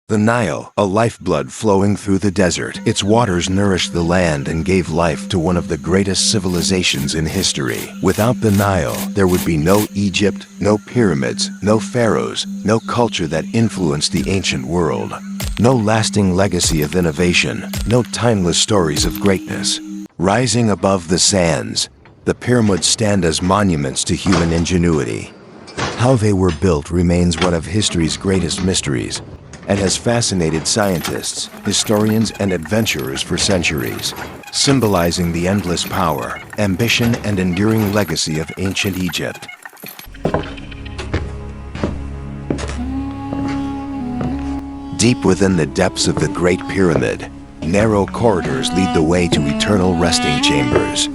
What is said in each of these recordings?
The Nile, a lifeblood flowing through the desert. Its waters nourished the land and gave life to one of the greatest civilizations in history. Without the Nile, there would be no Egypt, no pyramids, no pharaohs, no culture that influenced the ancient world. No lasting legacy of innovation, no timeless stories of greatness. Rising above the sands, the pyramids stand as monuments to human ingenuity. How they were built remains one of history's greatest mysteries, and has fascinated scientists, historians, and adventurers for centuries, symbolizing the endless power, ambition, and enduring legacy of ancient Egypt. Deep within the depths of the Great Pyramid, narrow corridors lead the way to eternal resting chambers.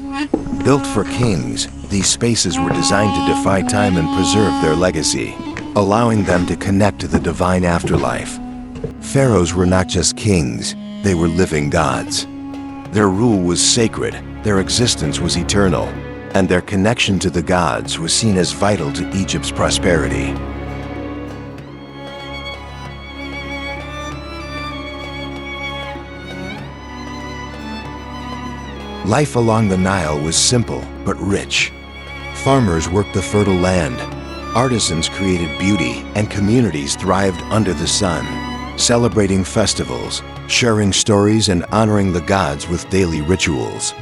Built for kings, these spaces were designed to defy time and preserve their legacy, allowing them to connect to the divine afterlife. Pharaohs were not just kings, they were living gods. Their rule was sacred, their existence was eternal, and their connection to the gods was seen as vital to Egypt's prosperity. Life along the Nile was simple but rich. Farmers worked the fertile land, artisans created beauty, and communities thrived under the sun, celebrating festivals, sharing stories, and honoring the gods with daily rituals.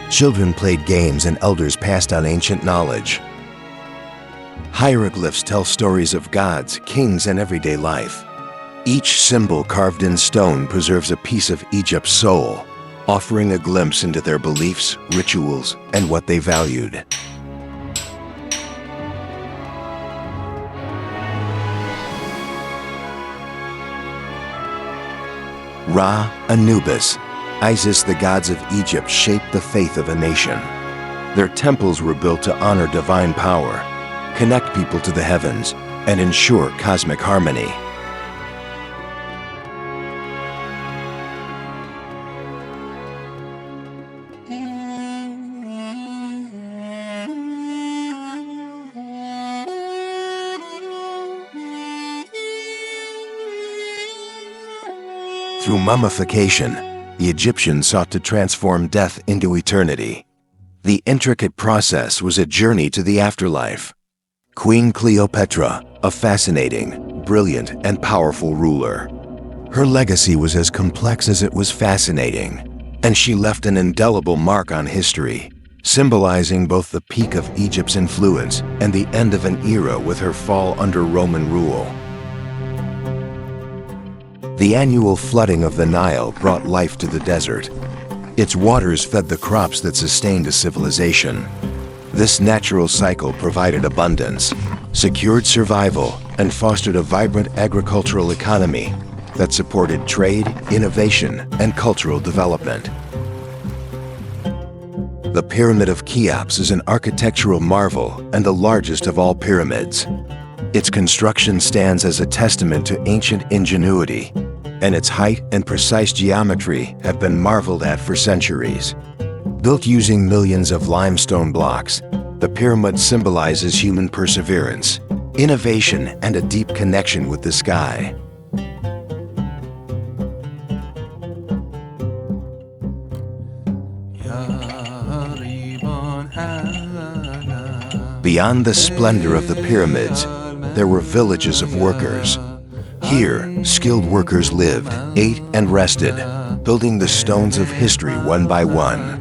Children played games and elders passed on ancient knowledge. Hieroglyphs tell stories of gods, kings, and everyday life. Each symbol carved in stone preserves a piece of Egypt's soul, offering a glimpse into their beliefs, rituals, and what they valued. Ra, Anubis, Isis, the gods of Egypt shaped the faith of a nation. Their temples were built to honor divine power, connect people to the heavens, and ensure cosmic harmony. Through mummification, the Egyptians sought to transform death into eternity. The intricate process was a journey to the afterlife. Queen Cleopatra, a fascinating, brilliant, and powerful ruler. Her legacy was as complex as it was fascinating, and she left an indelible mark on history, symbolizing both the peak of Egypt's influence and the end of an era with her fall under Roman rule. The annual flooding of the Nile brought life to the desert. Its waters fed the crops that sustained a civilization. This natural cycle provided abundance, secured survival, and fostered a vibrant agricultural economy that supported trade, innovation, and cultural development. The Pyramid of Cheops is an architectural marvel and the largest of all pyramids. Its construction stands as a testament to ancient ingenuity, and its height and precise geometry have been marveled at for centuries. Built using millions of limestone blocks, the pyramid symbolizes human perseverance, innovation, and a deep connection with the sky. Beyond the splendor of the pyramids, there were villages of workers. Here, skilled workers lived, ate, and rested, building the stones of history one by one.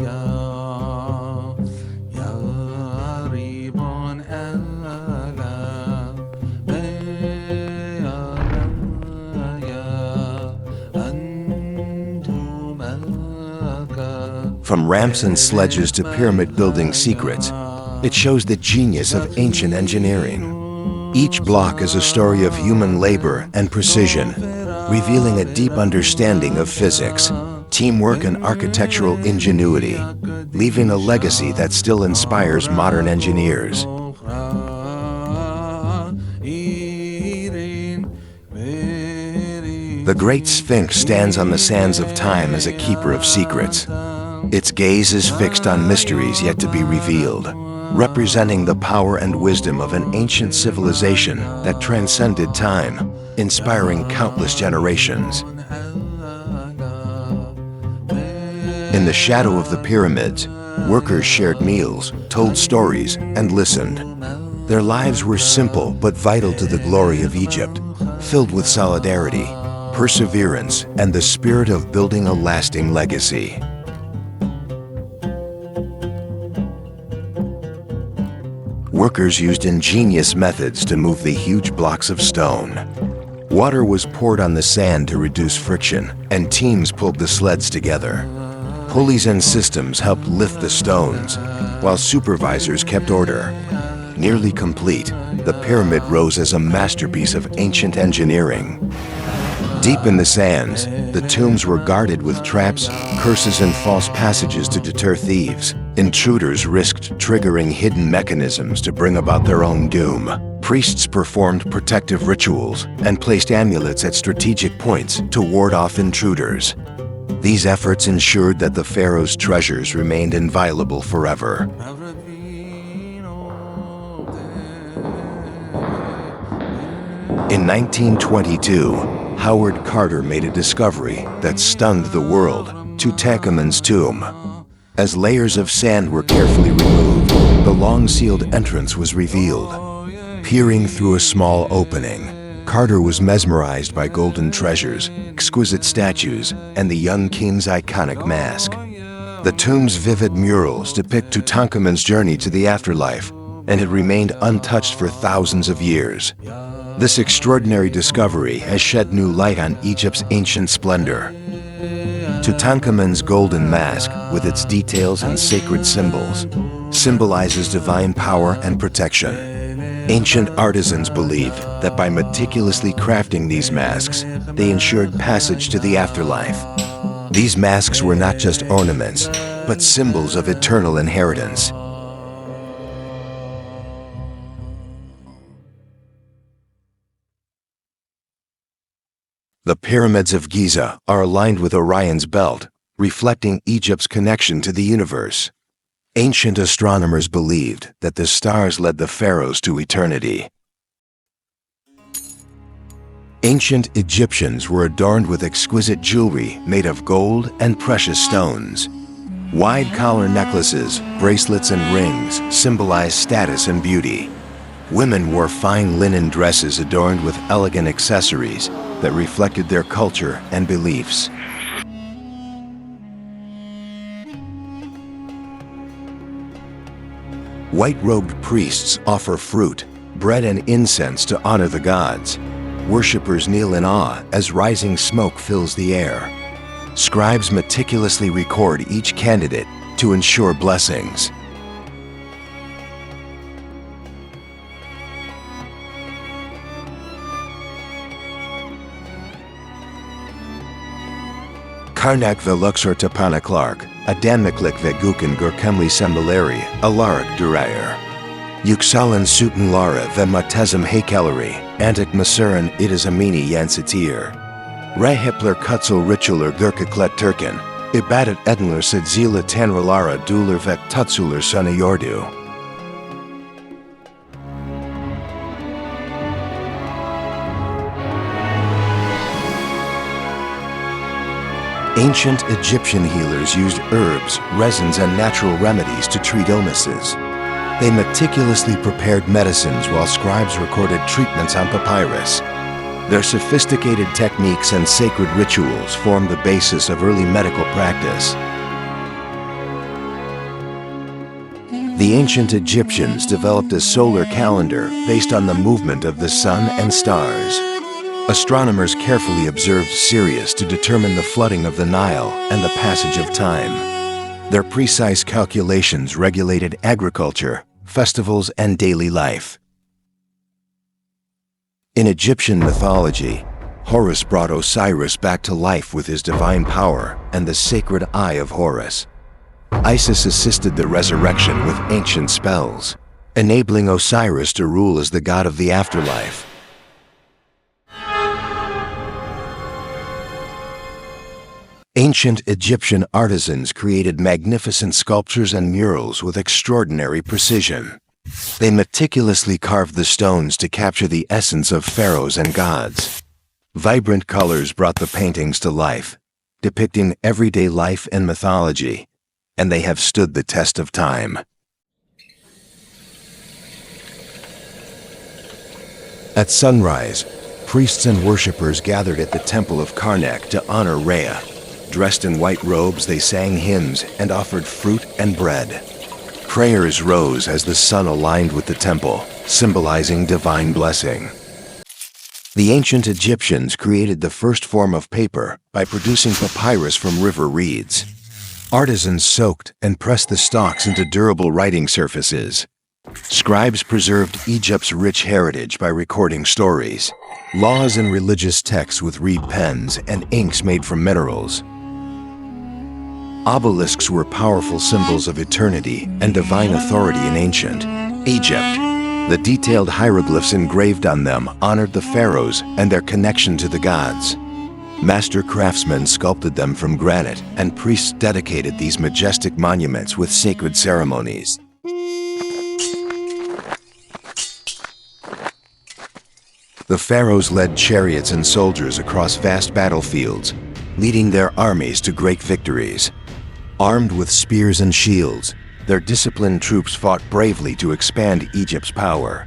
From ramps and sledges to pyramid building secrets, it shows the genius of ancient engineering. Each block is a story of human labor and precision, revealing a deep understanding of physics, teamwork, and architectural ingenuity, leaving a legacy that still inspires modern engineers. The Great Sphinx stands on the sands of time as a keeper of secrets. Its gaze is fixed on mysteries yet to be revealed, representing the power and wisdom of an ancient civilization that transcended time. inspiring countless generations. In the shadow of the pyramids, workers shared meals, told stories, and listened. Their lives were simple but vital to the glory of Egypt, filled with solidarity, perseverance, and the spirit of building a lasting legacy. Workers used ingenious methods to move the huge blocks of stone. Water was poured on the sand to reduce friction, and teams pulled the sleds together. Pulleys and systems helped lift the stones, while supervisors kept order. Nearly complete, the pyramid rose as a masterpiece of ancient engineering. Deep in the sands, the tombs were guarded with traps, curses, and false passages to deter thieves. Intruders risked triggering hidden mechanisms to bring about their own doom. Priests performed protective rituals and placed amulets at strategic points to ward off intruders. These efforts ensured that the pharaoh's treasures remained inviolable forever. In 1922, Howard Carter made a discovery that stunned the world: Tutankhamun's tomb. As layers of sand were carefully removed, the long-sealed entrance was revealed. Peering through a small opening, Carter was mesmerized by golden treasures, exquisite statues, and the young king's iconic mask. The tomb's vivid murals depict Tutankhamun's journey to the afterlife and had remained untouched for thousands of years. This extraordinary discovery has shed new light on Egypt's ancient splendor. Tutankhamun's golden mask, with its details and sacred symbols, symbolizes divine power and protection. Ancient artisans believed that by meticulously crafting these masks, they ensured passage to the afterlife. These masks were not just ornaments, but symbols of eternal inheritance. The pyramids of Giza are aligned with Orion's belt, reflecting Egypt's connection to the universe. Ancient astronomers believed that the stars led the pharaohs to eternity. Ancient Egyptians were adorned with exquisite jewelry made of gold and precious stones. Wide collar necklaces, bracelets, and rings symbolized status and beauty. Women wore fine linen dresses adorned with elegant accessories that reflected their culture and beliefs. White-robed priests offer fruit, bread, and incense to honor the gods. Worshippers kneel in awe as rising smoke fills the air. Scribes meticulously record each candidate to ensure blessings. Karnak veluxor tapana Clark, Adamniklik vegukan gurkemli sembilari, Alarik durayer. Yuksalan sutan lara vematezim hekalari, Antik masuran itas amini yansitir. Rehipler kutzel ritualer gurkaklet turkin, Ibadat edinler sadzila tanralara duler vek tutsuler sanayordu. Ancient Egyptian healers used herbs, resins, and natural remedies to treat illnesses. They meticulously prepared medicines while scribes recorded treatments on papyrus. Their sophisticated techniques and sacred rituals formed the basis of early medical practice. The ancient Egyptians developed a solar calendar based on the movement of the sun and stars. Astronomers carefully observed Sirius to determine the flooding of the Nile and the passage of time. Their precise calculations regulated agriculture, festivals, and daily life. In Egyptian mythology, Horus brought Osiris back to life with his divine power and the sacred Eye of Horus. Isis assisted the resurrection with ancient spells, enabling Osiris to rule as the god of the afterlife. Ancient Egyptian artisans created magnificent sculptures and murals with extraordinary precision. They meticulously carved the stones to capture the essence of pharaohs and gods. Vibrant colors brought the paintings to life, depicting everyday life and mythology, and they have stood the test of time. At sunrise, priests and worshippers gathered at the temple of Karnak to honor Rhea. Dressed in white robes, they sang hymns and offered fruit and bread. Prayers rose as the sun aligned with the temple, symbolizing divine blessing. The ancient Egyptians created the first form of paper by producing papyrus from river reeds. Artisans soaked and pressed the stalks into durable writing surfaces. Scribes preserved Egypt's rich heritage by recording stories, laws and religious texts with reed pens, and inks made from minerals. Obelisks were powerful symbols of eternity and divine authority in ancient Egypt. The detailed hieroglyphs engraved on them honored the pharaohs and their connection to the gods. Master craftsmen sculpted them from granite, and priests dedicated these majestic monuments with sacred ceremonies. The pharaohs led chariots and soldiers across vast battlefields, leading their armies to great victories. Armed with spears and shields, their disciplined troops fought bravely to expand Egypt's power.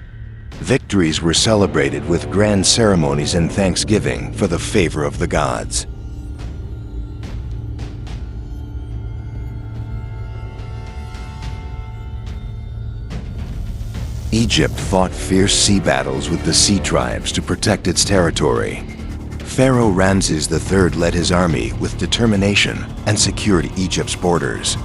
Victories were celebrated with grand ceremonies and thanksgiving for the favor of the gods. Egypt fought fierce sea battles with the sea tribes to protect its territory. Pharaoh Ramses III led his army with determination and secured Egypt's borders.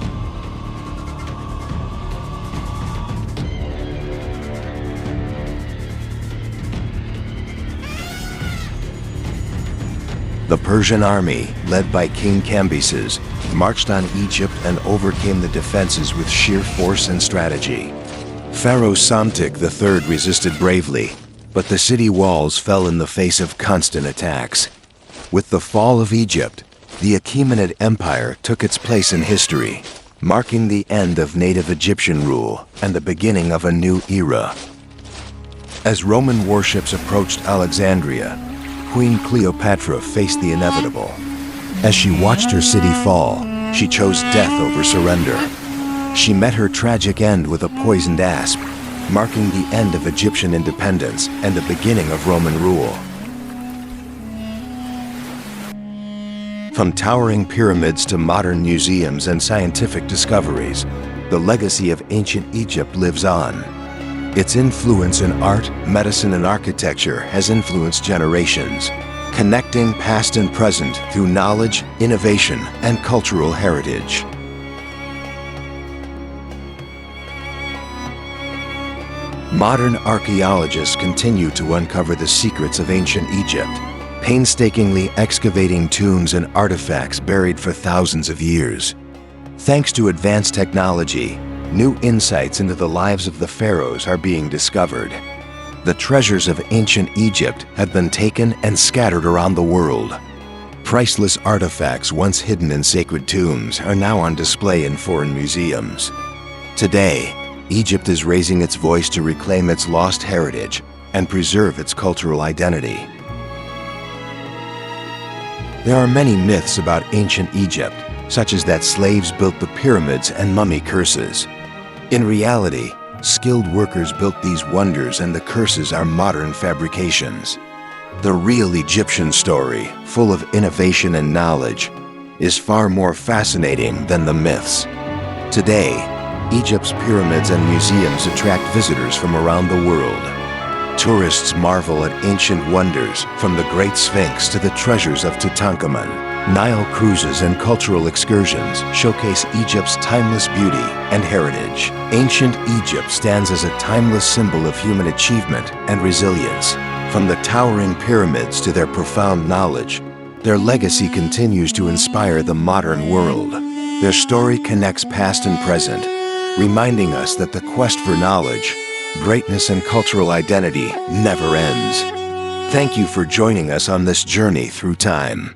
The Persian army, led by King Cambyses, marched on Egypt and overcame the defenses with sheer force and strategy. Pharaoh Psamtik III resisted bravely, but the city walls fell in the face of constant attacks. With the fall of Egypt, the Achaemenid Empire took its place in history, marking the end of native Egyptian rule and the beginning of a new era. As Roman warships approached Alexandria, Queen Cleopatra faced the inevitable. As she watched her city fall, she chose death over surrender. She met her tragic end with a poisoned asp, marking the end of Egyptian independence and the beginning of Roman rule. From towering pyramids to modern museums and scientific discoveries, the legacy of ancient Egypt lives on. Its influence in art, medicine, and architecture has influenced generations, connecting past and present through knowledge, innovation, and cultural heritage. Modern archaeologists continue to uncover the secrets of ancient Egypt, painstakingly excavating tombs and artifacts buried for thousands of years. Thanks to advanced technology, new insights into the lives of the pharaohs are being discovered. The treasures of ancient Egypt have been taken and scattered around the world. Priceless artifacts once hidden in sacred tombs are now on display in foreign museums. Today, Egypt is raising its voice to reclaim its lost heritage and preserve its cultural identity. There are many myths about ancient Egypt, such as that slaves built the pyramids and mummy curses. In reality, skilled workers built these wonders, and the curses are modern fabrications. The real Egyptian story, full of innovation and knowledge, is far more fascinating than the myths. Today, Egypt's pyramids and museums attract visitors from around the world. Tourists marvel at ancient wonders, from the Great Sphinx to the treasures of Tutankhamun. Nile cruises and cultural excursions showcase Egypt's timeless beauty and heritage. Ancient Egypt stands as a timeless symbol of human achievement and resilience. From the towering pyramids to their profound knowledge, their legacy continues to inspire the modern world. Their story connects past and present, reminding us that the quest for knowledge, greatness, and cultural identity never ends. Thank you for joining us on this journey through time.